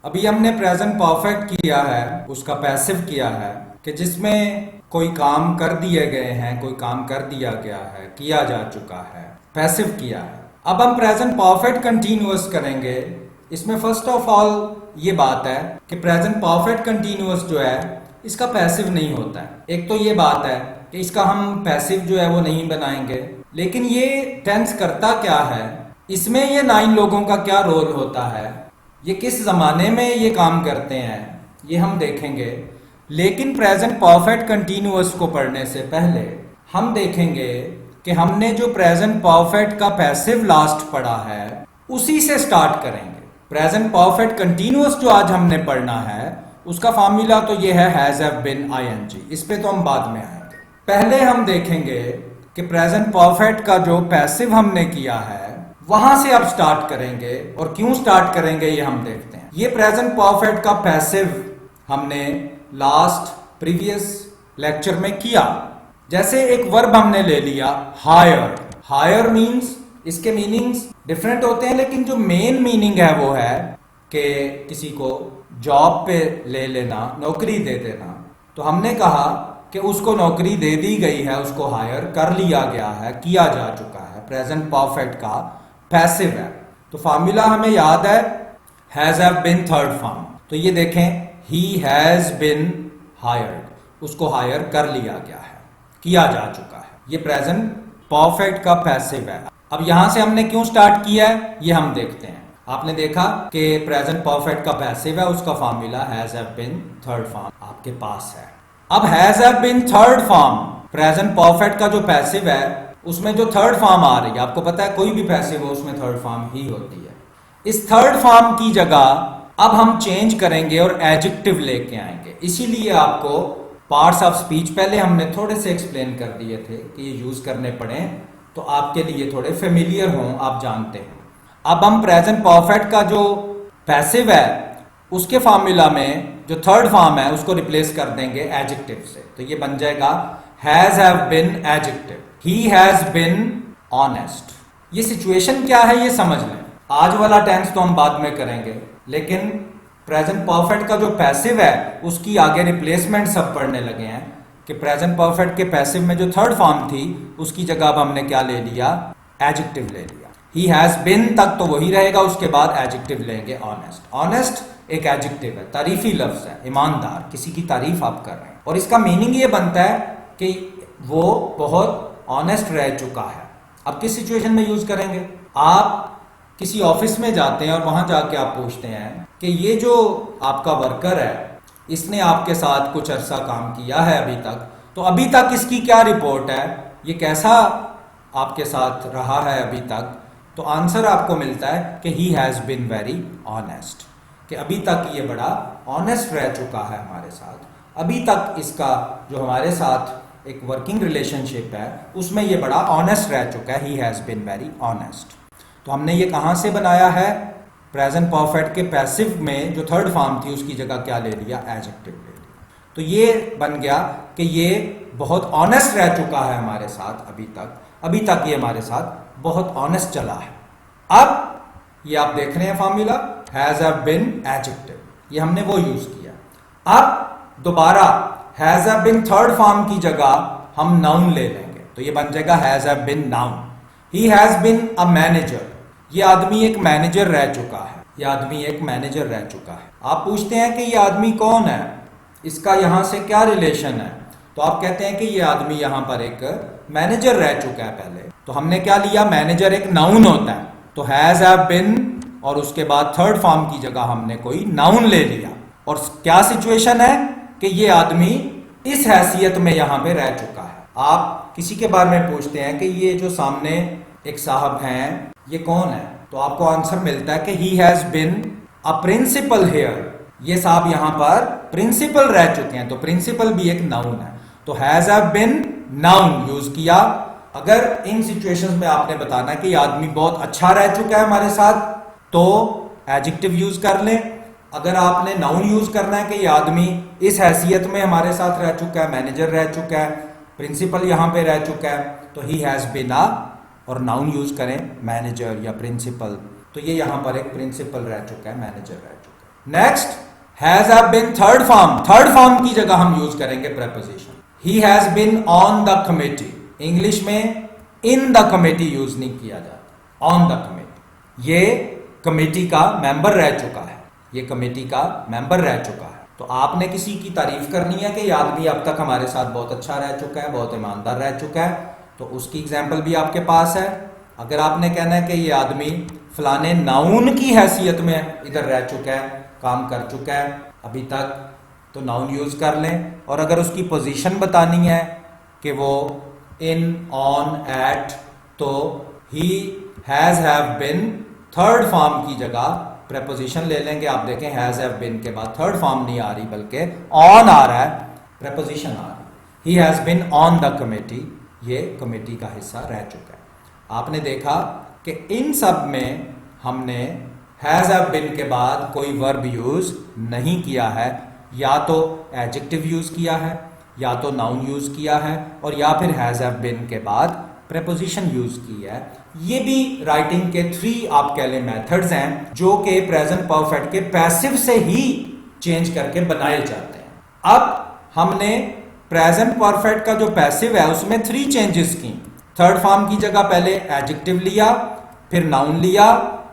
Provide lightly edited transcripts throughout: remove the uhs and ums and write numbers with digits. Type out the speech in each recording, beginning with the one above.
अभी हमने present perfect किया है, उसका पैसिव किया है कि जिसमें कोई काम कर दिए गए हैं, कोई काम कर दिया गया है, किया जा चुका है, पैसिव किया है। अब हम प्रेजेंट परफेक्ट कंटिन्यूअस करेंगे। इसमें फर्स्ट ऑफ ऑल ये बात है कि प्रेजेंट परफेक्ट कंटिन्यूअस जो है इसका पैसिव नहीं होता है। एक तो ये बात है कि इसका हम पैसिव जो है वो नहीं बनाएंगे, लेकिन ये टेंस करता क्या है, इसमें ये 9 लोगों का क्या रोल होता है, ये किस जमाने में ये काम करते हैं, ये हम देखेंगे। लेकिन प्रेजेंट परफेक्ट कंटिन्यूअस को पढ़ने से पहले हम देखेंगे कि हमने जो प्रेजेंट परफेक्ट का पैसिव लास्ट पढ़ा है उसी से स्टार्ट करेंगे। प्रेजेंट परफेक्ट कंटिन्यूअस जो आज हमने पढ़ना है उसका फॉर्मूला तो ये है हैज हैव बीन आईएनजी। इस पे तो हम बाद में आएंगे। पहले हम देखेंगे कि प्रेजेंट परफेक्ट का जो पैसिव हमने किया है वहां से अब स्टार्ट करेंगे, और क्यों स्टार्ट करेंगे ये हम देखते हैं। ये प्रेजेंट परफेक्ट का पैसिव हमने लास्ट प्रीवियस लेक्चर में किया। जैसे एक वर्ब हमने ले लिया हायर। हायर मीन्स, इसके मीनिंग्स डिफरेंट होते हैं, लेकिन जो मेन मीनिंग है वो है कि किसी को जॉब पे ले लेना, नौकरी दे देना। तो हमने कहा कि उसको नौकरी दे दी गई है, उसको हायर कर लिया गया है, किया जा चुका है। प्रेजेंट परफेक्ट का पैसिव है। तो फॉर्मूला हमें याद है has have been third form. तो ये देखें ही हैज बीन हायर्ड, उसको हायर कर लिया गया है, किया जा चुका है। ये प्रेजेंट परफेक्ट का पैसिव है। अब यहां से हमने क्यों स्टार्ट किया है ये हम देखते हैं। आपने देखा कि प्रेजेंट परफेक्ट का पैसिव है, उसका formula has have been third form आपके पास है। अब has have been third form, present perfect का जो पैसिव है उसमें जो थर्ड फॉर्म आ रही है, आपको पता है कोई भी पैसिव हो उसमें थर्ड फॉर्म ही होती है। इस थर्ड फॉर्म की जगह अब हम चेंज करेंगे और एडजेक्टिव लेके आएंगे। इसीलिए आपको पार्ट्स ऑफ स्पीच पहले हमने थोड़े से एक्सप्लेन कर दिए थे कि ये यूज करने पड़े तो आपके लिए थोड़े फेमिलियर हों, आप जानते हैं। अब हम प्रेजेंट परफेक्ट का जो पैसिव है उसके फॉर्मूला में जो थर्ड फॉर्म है उसको रिप्लेस कर देंगे एडजेक्टिव से। तो ये बन जाएगा has have been adjective, he has been honest. ये सिचुएशन क्या है ये समझ लें। आज वाला टेंस तो हम बाद में करेंगे, लेकिन प्रेजेंट परफेक्ट का जो पैसिव है उसकी आगे रिप्लेसमेंट सब पढ़ने लगे हैं कि प्रेजेंट परफेक्ट के पैसिव में जो थर्ड फॉर्म थी उसकी जगह अब हमने क्या ले लिया, एडजेक्टिव ले लिया। ही हैज बीन तक तो वही रहेगा, उसके बाद एडजेक्टिव लेंगे ऑनेस्ट। ऑनेस्ट एक एडजेक्टिव है, तारीफी लफ्ज है, ईमानदार, किसी की तारीफ आप कर रहे हैं। और इसका मीनिंग ये बनता है कि वो बहुत ऑनेस्ट रह चुका है। अब किस सिचुएशन में यूज करेंगे, आप किसी ऑफिस में जाते हैं और वहां जाके आप पूछते हैं कि ये जो आपका वर्कर है इसने आपके साथ कुछ अरसा काम किया है अभी तक, तो अभी तक इसकी क्या रिपोर्ट है, ये कैसा आपके साथ रहा है अभी तक। तो आंसर आपको मिलता है कि he has been very honest, कि अभी तक ये बड़ा ऑनेस्ट रह चुका है हमारे साथ। अभी तक इसका जो हमारे साथ एक वर्किंग रिलेशनशिप है उसमें ये बड़ा ऑनेस्ट रह चुका है, he has been very honest. तो हमने ये कहां से बनाया है, प्रेजेंट परफेक्ट के पैसिव में जो थर्ड फॉर्म थी उसकी जगह क्या ले लिया, एडजेक्टिव ले लिया। तो ये बन गया कि ये बहुत ऑनेस्ट रह चुका है हमारे साथ अभी तक ये हमारे साथ बहुत ऑनेस्ट चला है। अब ये आप देख रहे हैं formula has have been adjective, ये हमने वो यूज किया। अब दोबारा has have been third form की जगह हम नाउन ले लेंगे, तो ये बन जाएगा has have been noun. He has been a manager, ये आदमी एक मैनेजर रह चुका है, ये आदमी एक मैनेजर रह चुका है। आप पूछते हैं कि ये आदमी कौन है, इसका यहां से क्या रिलेशन है, तो आप कहते हैं कि ये आदमी यहां पर एक मैनेजर रह चुका है पहले। तो हमने क्या लिया, मैनेजर एक नाउन होता है, तो हैज हैव बीन और उसके बाद थर्ड फॉर्म की जगह हमने कोई नाउन ले लिया। और क्या सिचुएशन है कि ये आदमी इस हैसियत में यहां पे रह चुका है। आप किसी के बारे में पूछते हैं कि ये जो सामने एक साहब हैं ये कौन है, तो आपको आंसर मिलता है कि he has been a principal here, ये साहब यहां पर प्रिंसिपल रह चुके हैं। तो प्रिंसिपल भी एक नाउन है, तो has have been noun use किया। अगर इन सिचुएशंस में आपने बताना है कि ये आदमी बहुत अच्छा रह चुका है हमारे साथ तो एडजेक्टिव यूज कर लें। अगर आपने नाउन यूज करना है कि ये आदमी इस हैसियत में हमारे साथ रह चुका है, मैनेजर रह चुका है, प्रिंसिपल यहां पे रह चुका है, तो ही हैज बीन अ, और नाउन यूज करें मैनेजर या प्रिंसिपल, तो ये यहां पर एक प्रिंसिपल रह चुका है, मैनेजर रह चुका है। Next has have been third form की जगह हम यूज करेंगे preposition. He has been on the committee, English में इन द कमिटी यूज नहीं किया जाता, ऑन द कमिटी। ये कमेटी का मेंबर रह चुका है, ये कमेटी का मेंबर रह चुका है। तो आपने किसी की तारीफ करनी है कि ये आदमी अब तक हमारे साथ बहुत अच्छा रह चुका है, बहुत ईमानदार रह चुका है, तो उसकी एग्जाम्पल भी आपके पास है। अगर आपने कहना है कि ये आदमी फलाने नाउन की हैसियत में इधर रह चुका है, काम कर चुका है अभी तक, तो नाउन यूज कर लें। और अगर उसकी पोजीशन बतानी है कि वो इन, on, at, to he, has, have been, third form की जगह प्रेपोजिशन ले लेंगे। आप देखें हैज हैव बीन के बाद थर्ड फॉर्म नहीं आ रही बल्कि ऑन आ रहा है, प्रेपोजिशन आ रही है। He has been on the committee, ये कमेटी का हिस्सा रह चुका है। आपने देखा कि इन सब में हमने हैज हैव बीन के बाद कोई वर्ब यूज नहीं किया है, या तो एडजेक्टिव यूज किया है, या तो नाउन यूज किया है, और या फिर हैज हैव बीन के बाद प्रेपोजिशन यूज की है। ये भी राइटिंग के 3 आप कह लें मेथड्स हैं जो कि प्रेजेंट परफेक्ट के पैसिव से ही चेंज करके बनाए जाते हैं। अब हमने प्रेजेंट परफेक्ट का जो पैसिव है उसमें 3 चेंजेस की। थर्ड फॉर्म की जगह पहले एडजेक्टिव लिया, फिर नाउन लिया,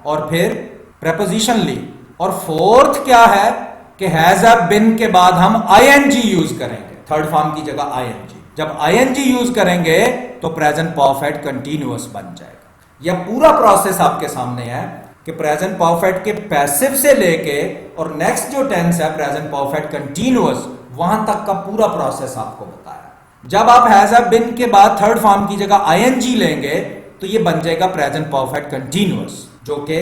और फिर प्रेपोजिशन ली, और फोर्थ क्या है कि हैज हैव बीन के बाद हम आईएनजी यूज करेंगे, थर्ड फॉर्म की जगह आईएनजी। जब आईएनजी यूज करेंगे तो प्रेजेंट परफेक्ट कंटीन्यूअस बन जाएगा। यह पूरा प्रोसेस आपके सामने है कि प्रेजेंट परफेक्ट के पैसिव से लेके और नेक्स्ट जो टेंस है प्रेजेंट परफेक्ट कंटीन्यूअस, वहां तक का पूरा प्रोसेस आपको बताया। जब आप हैज हैव बीन के बाद थर्ड फॉर्म की जगह आईएनजी लेंगे तो ये बन जाएगा प्रेजेंट परफेक्ट कंटीन्यूअस, जो कि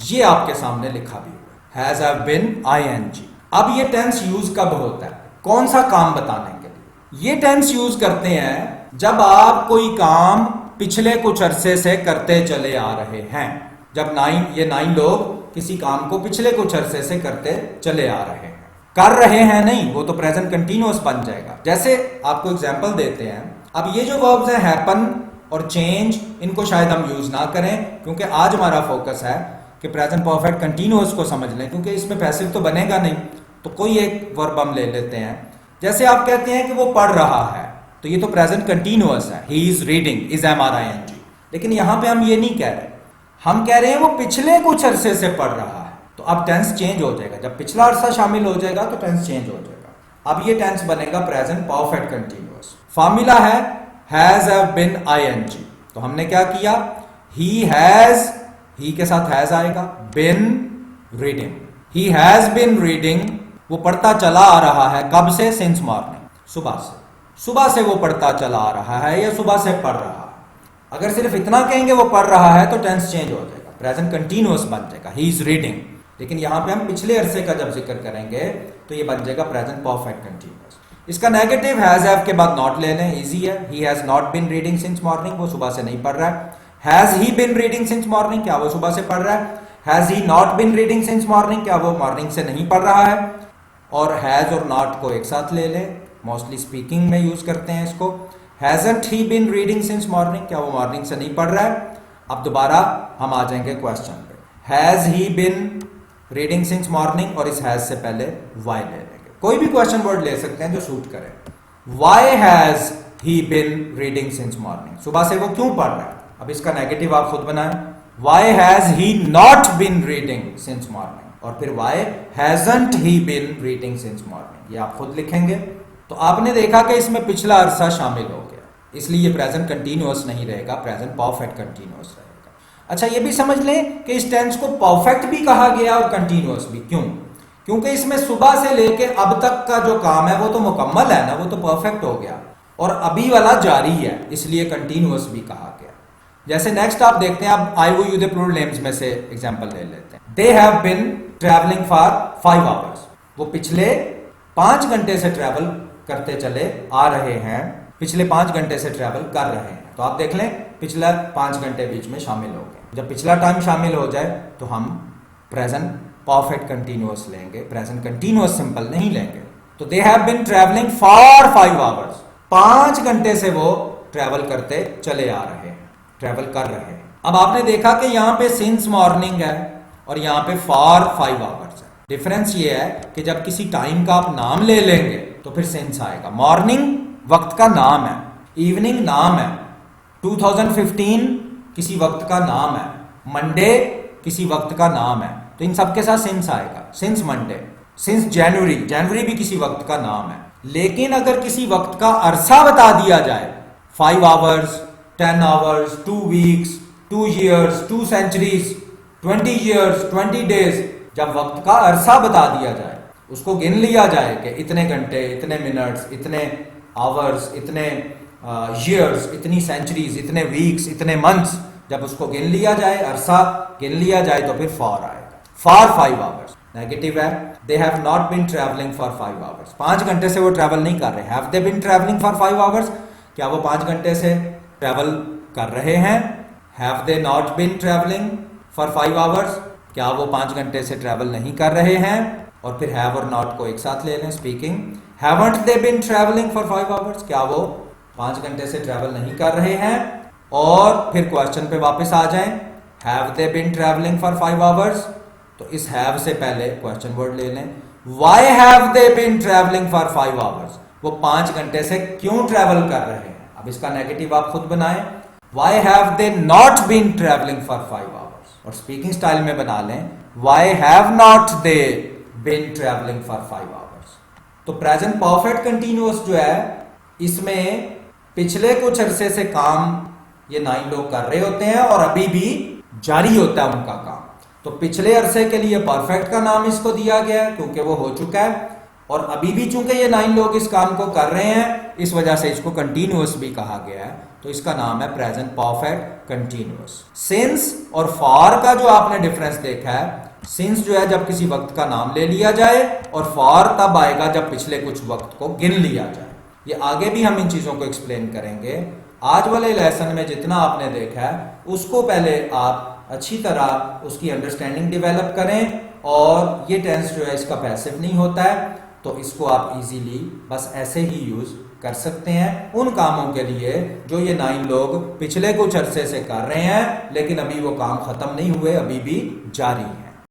ये आपके सामने लिखा भी हुआ है, हैज हैव बीन आईएनजी। अब ये टेंस यूज कब होता है, कौन सा काम बताने के लिए? ये टेंस यूज करते हैं जब आप कोई काम पिछले कुछ अरसे से करते चले आ रहे हैं। जब 9 लोग किसी काम को पिछले कुछ अरसे से करते चले आ रहे हैं, कर रहे हैं नहीं, वो तो प्रेजेंट कंटीन्यूअस बन जाएगा। जैसे आपको एग्जांपल देते हैं, अब ये जो वर्ब्स हैं हैपन और चेंज, इनको शायद हम यूज ना करें क्योंकि आज हमारा फोकस है कि प्रेजेंट परफेक्ट कंटीन्यूअस को समझ लें, क्योंकि इसमें पैसिव तो बनेगा नहीं। तो कोई एक वर्ब हम ले लेते हैं, जैसे आप कहते हैं कि वो पढ़ रहा है, तो ये तो प्रेजेंट कंटीन्यूअस है, he is reading, is MRING। लेकिन यहां पे हम ये नहीं कह रहे, हम कह रहे हैं वो पिछले कुछ अरसे से पढ़ रहा है। तो अब टेंस चेंज हो जाएगा, जब पिछला अरसा शामिल हो जाएगा तो टेंस चेंज हो जाएगा। अब ये टेंस बनेगा प्रेजेंट परफेक्ट कंटीन्यूअस। फॉर्मूला है हैज हैव बीन ING। तो हमने क्या किया, ही हैज, ही के साथ हैज आएगा, been reading, he has been reading, वो पढ़ता चला आ रहा है, कब से? सिंस मॉर्निंग, सुबह से वो पढ़ता चला आ रहा है या सुबह से पढ़ रहा है। अगर सिर्फ इतना कहेंगे वो पढ़ रहा है तो टेंस चेंज हो जाएगा, प्रेजेंट कंटीन्यूअस बन जाएगा, ही इज रीडिंग। लेकिन यहां पे हम पिछले अरसे का जब जिक्र करेंगे तो ये बन जाएगा प्रेजेंट परफेक्ट कंटीन्यूअस। इसका नेगेटिव हैज हैव के बाद नॉट ले लें, इजी है। He has not been reading since morning, वो सुबह से नहीं पढ़ रहा है। Has he been reading since morning, क्या वो सुबह से पढ़ रहा है? Has he not been reading since morning, क्या वो मॉर्निंग से नहीं पढ़ रहा है? और हैज और नॉट को एक साथ ले लें, मोस्टली स्पीकिंग में यूज करते हैं इसको। Hasn't he been reading since morning, क्या वो मॉर्निंग से नहीं पढ़ रहा है? अब दोबारा हम आ जाएंगे क्वेश्चन पे, has he been reading since morning, और इस हैज से पहले वाई ले लेंगे। कोई भी क्वेश्चन वर्ड ले सकते हैं जो सूट करे। Why has he been reading since morning, सुबह से वो क्यों पढ़ रहा है? अब इसका नेगेटिव आप खुद बनाएं, why has he not been reading since morning, और फिर why hasn't he been reading since morning, ये आप खुद लिखेंगे। तो आपने देखा कि इसमें पिछला अरसा शामिल हो गया, इसलिए ये प्रेजेंट कंटीन्यूअस नहीं रहेगा, प्रेजेंट परफेक्ट कंटीन्यूअस रहेगा। अच्छा, ये भी समझ लें कि इस टेंस को परफेक्ट भी कहा गया और कंटीन्यूअस भी। क्यों? क्योंकि इसमें सुबह से लेके अब तक का जो काम है वो तो मुकम्मल है ना, वो तो परफेक्ट हो गया, और अभी वाला जारी है, इसलिए कंटीन्यूअस भी कहा गया। जैसे नेक्स्ट आप देखते हैं, अब आई वो यू दे प्लूरल नेम्स में से एग्जांपल ले लेते हैं। They have been travelling for 5 hours, वो पिछले 5 घंटे से ट्रैवल करते चले आ रहे हैं, पिछले 5 घंटे से ट्रैवल कर रहे हैं। तो आप देख लें पिछला 5 घंटे बीच में शामिल हो गए। जब पिछला टाइम शामिल हो जाए तो हम प्रेजेंट परफेक्ट कंटीन्यूअस लेंगे, प्रेजेंट कंटीन्यूअस सिंपल नहीं लेंगे। तो they have been travelling for 5 hours, 5 घंटे से वो ट्रैवल करते चले आ रहे हैं, ट्रैवल कर रहे हैं। अब आपने देखा कि यहाँ पे सिंस मॉर्निंग है और यहाँ पे फॉर 5 आवर्स है। डिफरेंस ये है कि जब किसी टाइम का आप नाम ले लेंगे तो फिर सिंस आएगा। मॉर्निंग वक्त का नाम है, इवनिंग नाम है, 2015 किसी वक्त का नाम है, मंडे किसी वक्त का नाम है, तो इन सबके साथ सिंस आएगा। सिंस मंडे, सिंस जनवरी, जनवरी भी किसी वक्त का नाम है। लेकिन अगर किसी वक्त का अरसा बता दिया जाए, 5 hours, 10 hours, 2 weeks, 2 years, 2 centuries, 20 years, 20 days, जब वक्त का अरसा बता दिया जाए, उसको गिन लिया जाए कि इतने घंटे, इतने मिनट्स, इतने आवर्स, इतने ईयर्स, इतनी सेंचुरीज, इतने वीक्स, इतने मंथ्स, जब उसको गिन लिया जाए, अरसा गिन लिया जाए, तो फिर फॉर आएगा। फॉर 5 आवर्स नेगेटिव है। They have not been travelling for 5 hours, 5 घंटे से वो ट्रैवल नहीं कर रहे। Have they been travelling for 5 hours, क्या वो 5 घंटे से ट्रैवल कर रहे हैं? Have they not been travelling for 5 hours, क्या वो 5 घंटे से ट्रैवल नहीं कर रहे हैं? और फिर हैव और नॉट को एक साथ ले लें। Speaking, haven't they been travelling for 5 hours, क्या वो 5 घंटे से ट्रैवल नहीं कर रहे हैं? और फिर क्वेश्चन पे वापस आ जाएं, have they been travelling for 5 hours, तो इस हैव से पहले क्वेश्चन वर्ड ले लें। Why have they been travelling for 5 hours, वो 5 घंटे से क्यों ट्रैवल कर रहे हैं? अब इसका नेगेटिव आप खुद बनाएं। Why have they not been travelling for 5 hours, और स्पीकिंग स्टाइल में बना लें, why have not they been travelling for 5 hours. तो प्रेजेंट परफेक्ट कंटिन्यूअस जो है, इसमें पिछले कुछ अरसे से काम ये 9 लोग कर रहे होते हैं और अभी भी जारी होता है उनका काम। तो पिछले अरसे के लिए परफेक्ट का नाम इसको दिया गया है क्योंकि वो हो चुका है, और अभी भी चूंकि ये 9 लोग इस काम को कर रहे हैं, इस वजह से इसको कंटिन्यूअस भी कहा गया है, तो इसका नाम है प्रेजेंट परफेक्ट कंटिन्यूअस। सिंस और फॉर का जो आपने डिफरेंस देखा है, सिंस जो है जब किसी वक्त का नाम ले लिया जाए, और फॉर तब आएगा जब पिछले कुछ वक्त को गिन लिया जाए। ये आगे भी हम इन चीजों को एक्सप्लेन करेंगे। आज वाले लेसन में जितना आपने देखा है, उसको पहले आप अच्छी तरह उसकी अंडरस्टैंडिंग डेवलप करें, और ये टेंस जो है इसका पैसिव नहीं होता है, तो इसको आप इजीली बस ऐसे ही यूज कर सकते हैं उन कामों के लिए जो ये 9 लोग पिछले कुछ अरसे से कर रहे हैं, लेकिन अभी वो काम खत्म नहीं हुए, अभी भी जारी है।